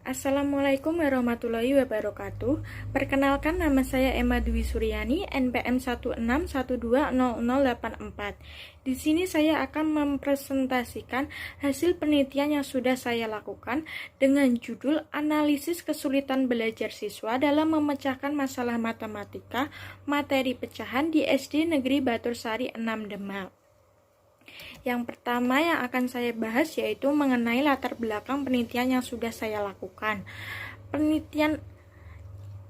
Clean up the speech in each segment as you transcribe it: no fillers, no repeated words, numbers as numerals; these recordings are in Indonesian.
Assalamualaikum warahmatullahi wabarakatuh. Perkenalkan, nama saya Emma Dwi Suryani, NPM 16120084. Di sini saya akan mempresentasikan hasil penelitian yang sudah saya lakukan dengan judul Analisis Kesulitan Belajar Siswa dalam Memecahkan Masalah Matematika Materi Pecahan di SD Negeri Batursari 6 Demak. Yang pertama yang akan saya bahas yaitu mengenai latar belakang penelitian yang sudah saya lakukan. Penelitian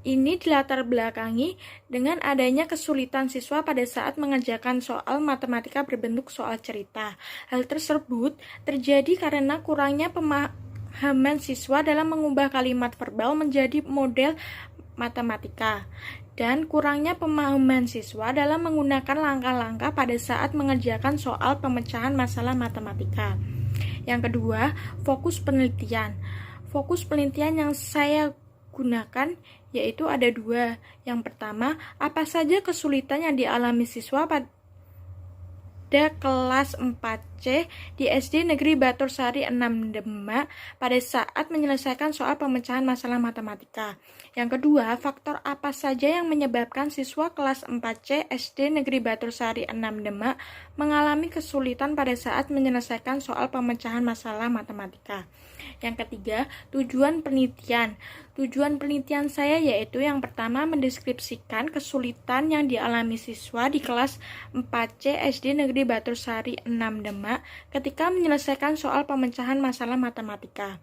ini dilatar belakangi dengan adanya kesulitan siswa pada saat mengerjakan soal matematika berbentuk soal cerita. Hal tersebut terjadi karena kurangnya pemahaman siswa dalam mengubah kalimat verbal menjadi model matematika, dan kurangnya pemahaman siswa dalam menggunakan langkah-langkah pada saat mengerjakan soal pemecahan masalah matematika. Yang kedua, fokus penelitian. Fokus penelitian yang saya gunakan yaitu ada dua. Yang pertama, apa saja kesulitan yang dialami siswa pada kelas 4C di SD Negeri Batursari 6 Demak pada saat menyelesaikan soal pemecahan masalah matematika. Yang kedua, faktor apa saja yang menyebabkan siswa kelas 4C SD Negeri Batursari 6 Demak mengalami kesulitan pada saat menyelesaikan soal pemecahan masalah matematika. Yang ketiga, tujuan penelitian. Tujuan penelitian saya yaitu yang pertama, mendeskripsikan kesulitan yang dialami siswa di kelas 4C SD Negeri Batursari 6 Demak ketika menyelesaikan soal pemecahan masalah matematika.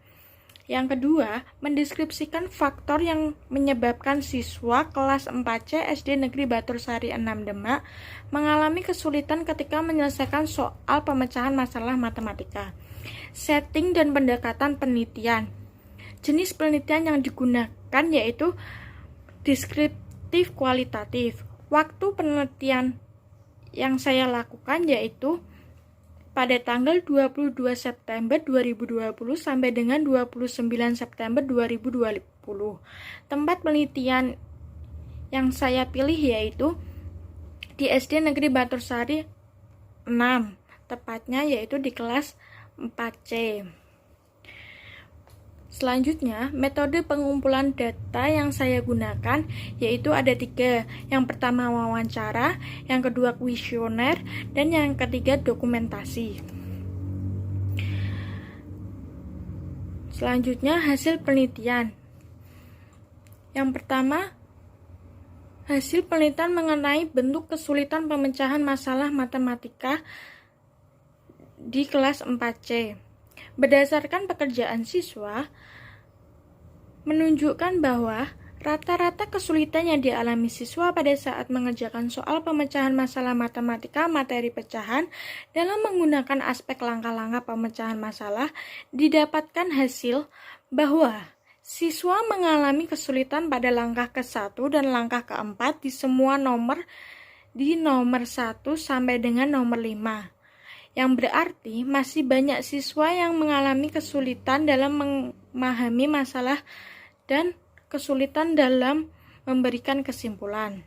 Yang kedua, mendeskripsikan faktor yang menyebabkan siswa kelas 4C SD Negeri Batursari 6 Demak mengalami kesulitan ketika menyelesaikan soal pemecahan masalah matematika. Setting dan pendekatan penelitian. Jenis penelitian yang digunakan yaitu deskriptif kualitatif. Waktu penelitian yang saya lakukan yaitu pada tanggal 22 September 2020 sampai dengan 29 September 2020. Tempat penelitian yang saya pilih yaitu di SD Negeri Batursari 6, tepatnya yaitu di kelas 4C. Selanjutnya, metode pengumpulan data yang saya gunakan yaitu ada 3. Yang pertama wawancara, yang kedua kuesioner, dan yang ketiga dokumentasi. Selanjutnya, hasil penelitian. Yang pertama, hasil penelitian mengenai bentuk kesulitan pemecahan masalah matematika di kelas 4C. Berdasarkan pekerjaan siswa, menunjukkan bahwa rata-rata kesulitan yang dialami siswa pada saat mengerjakan soal pemecahan masalah matematika materi pecahan dalam menggunakan aspek langkah-langkah pemecahan masalah didapatkan hasil bahwa siswa mengalami kesulitan pada langkah ke-1 dan langkah ke-4 di semua nomor di nomor 1 sampai dengan nomor 5. Yang berarti masih banyak siswa yang mengalami kesulitan dalam memahami masalah dan kesulitan dalam memberikan kesimpulan.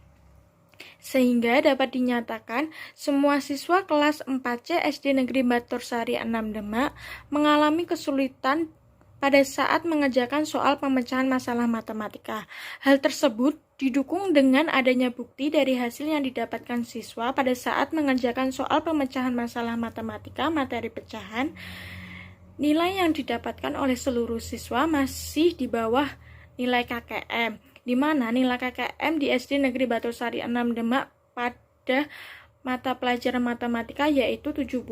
Sehingga dapat dinyatakan semua siswa kelas 4C SD Negeri Batursari 6 Demak mengalami kesulitan pada saat mengerjakan soal pemecahan masalah matematika. Hal tersebut didukung dengan adanya bukti dari hasil yang didapatkan siswa pada saat mengerjakan soal pemecahan masalah matematika materi pecahan. Nilai yang didapatkan oleh seluruh siswa masih di bawah nilai KKM, di mana nilai KKM di SD Negeri Batursari 6 Demak pada mata pelajaran matematika yaitu 75.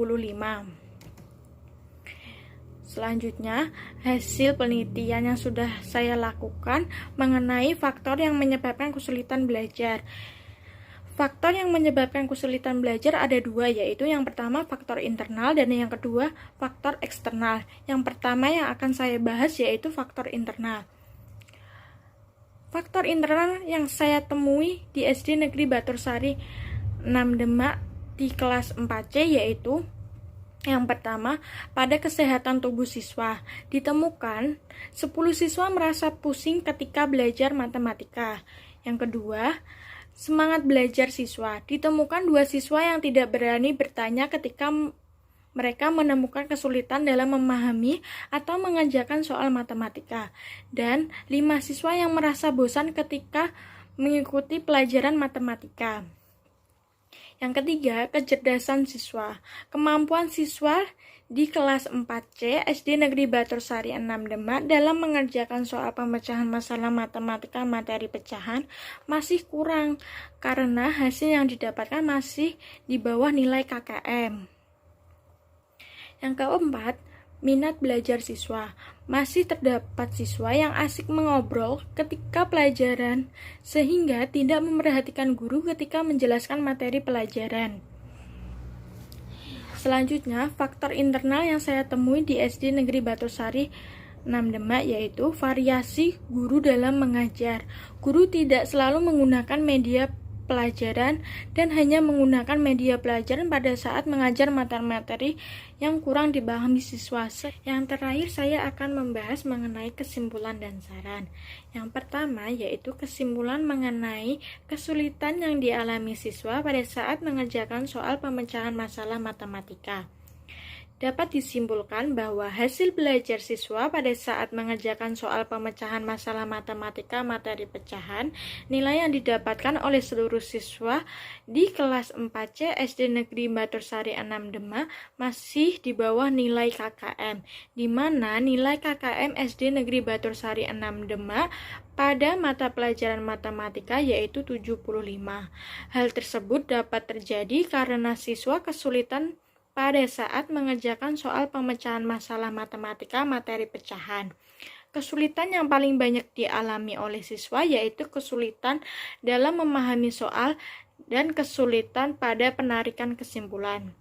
Selanjutnya, hasil penelitian yang sudah saya lakukan mengenai faktor yang menyebabkan kesulitan belajar. Faktor yang menyebabkan kesulitan belajar ada 2, yaitu yang pertama faktor internal dan yang kedua faktor eksternal. Yang pertama yang akan saya bahas yaitu faktor internal. Faktor internal yang saya temui di SD Negeri Batursari 6 Demak di kelas 4C yaitu yang pertama, pada kesehatan tubuh siswa, ditemukan 10 siswa merasa pusing ketika belajar matematika. Yang kedua, semangat belajar siswa, ditemukan 2 siswa yang tidak berani bertanya ketika mereka menemukan kesulitan dalam memahami atau mengerjakan soal matematika. Dan 5 siswa yang merasa bosan ketika mengikuti pelajaran matematika. Yang ketiga, kecerdasan siswa. Kemampuan siswa di kelas 4C SD Negeri Batursari 6 Demak dalam mengerjakan soal pemecahan masalah matematika materi pecahan masih kurang karena hasil yang didapatkan masih di bawah nilai KKM. Yang keempat, minat belajar siswa. Masih terdapat siswa yang asik mengobrol ketika pelajaran sehingga tidak memperhatikan guru ketika menjelaskan materi pelajaran. Selanjutnya, faktor internal yang saya temui di SD Negeri Batursari 6 Demak yaitu variasi guru dalam mengajar. Guru tidak selalu menggunakan media pelajaran dan hanya menggunakan media pelajaran pada saat mengajar materi-materi yang kurang dipahami siswa. Yang terakhir saya akan membahas mengenai kesimpulan dan saran. Yang pertama yaitu kesimpulan mengenai kesulitan yang dialami siswa pada saat mengerjakan soal pemecahan masalah matematika. Dapat disimpulkan bahwa hasil belajar siswa pada saat mengerjakan soal pemecahan masalah matematika materi pecahan, nilai yang didapatkan oleh seluruh siswa di kelas 4C SD Negeri Batursari 6 Demak masih di bawah nilai KKM, di mana nilai KKM SD Negeri Batursari 6 Demak pada mata pelajaran matematika yaitu 75. Hal tersebut dapat terjadi karena siswa kesulitan pada saat mengerjakan soal pemecahan masalah matematika materi pecahan. Kesulitan yang paling banyak dialami oleh siswa yaitu kesulitan dalam memahami soal dan kesulitan pada penarikan kesimpulan.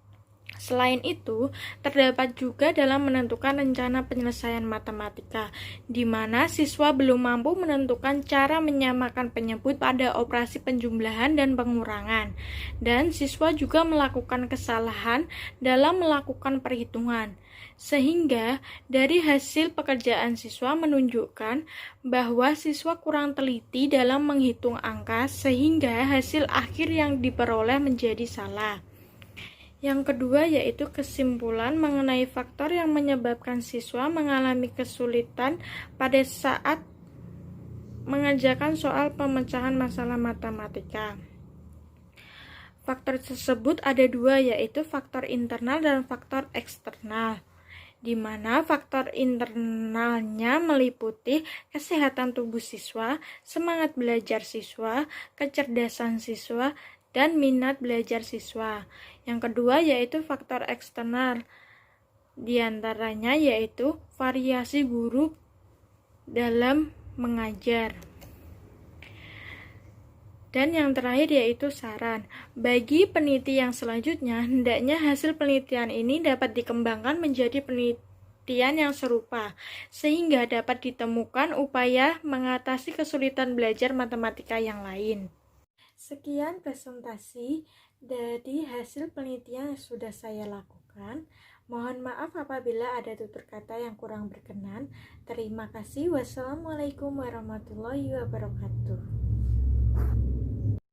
Selain itu, terdapat juga dalam menentukan rencana penyelesaian matematika, di mana siswa belum mampu menentukan cara menyamakan penyebut pada operasi penjumlahan dan pengurangan, dan siswa juga melakukan kesalahan dalam melakukan perhitungan. Sehingga dari hasil pekerjaan siswa menunjukkan bahwa siswa kurang teliti dalam menghitung angka sehingga hasil akhir yang diperoleh menjadi salah. Yang kedua yaitu kesimpulan mengenai faktor yang menyebabkan siswa mengalami kesulitan pada saat mengerjakan soal pemecahan masalah matematika. Faktor tersebut ada dua yaitu faktor internal dan faktor eksternal, di mana faktor internalnya meliputi kesehatan tubuh siswa, semangat belajar siswa, kecerdasan siswa, dan minat belajar siswa. Yang kedua yaitu faktor eksternal, diantaranya yaitu variasi guru dalam mengajar. Dan yang terakhir yaitu saran. Bagi peneliti yang selanjutnya, hendaknya hasil penelitian ini dapat dikembangkan menjadi penelitian yang serupa, sehingga dapat ditemukan upaya mengatasi kesulitan belajar matematika yang lain. Sekian presentasi dari hasil penelitian yang sudah saya lakukan. Mohon maaf apabila ada tutur kata yang kurang berkenan. Terima kasih. Wassalamualaikum warahmatullahi wabarakatuh.